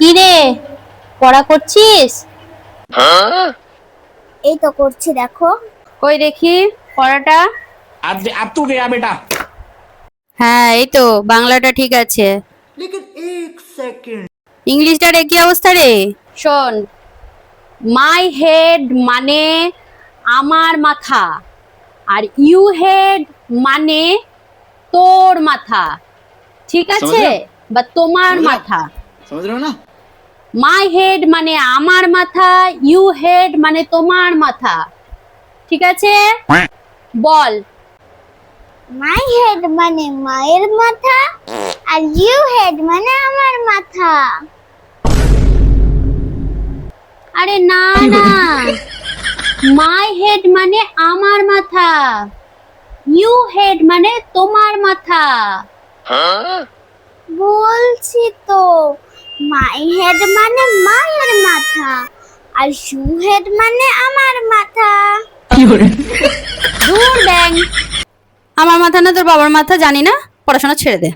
কি রে, পড়া করছিস? এই তো করছি, দেখো। কই দেখি পড়াটা। अब तू गया बेटा। হ্যাঁ, এই তো বাংলাটা ঠিক আছে। लेकिन एक सेकंड। ইংলিশটার কি অবস্থা রে? শোন, মাই হেড মানে আমার মাথা, আর ইউ হেড মানে তোর মাথা, ঠিক আছে? বা তোমার মাথা। समझ रहे हो ना? মাই হেড মানে আমার মাথা, ইউ হেড মানে তোমার মাথা, ঠিক আছে? বল। মাই হেড মানে মায়ের মাথা, আর ইউ হেড মানে আমার মাথা। আরে না না, মাই হেড মানে আমার মাথা, ইউ হেড মানে তোমার মাথা। বলছি তো, মাই হেড মানে মায়ের মাথা, আর ইউ হেড মানে আমার মাথা। দূর ব্যাং, আমার মাথা না তোর বাবার মাথা, জানি না, পড়াশোনা ছেড়ে দে।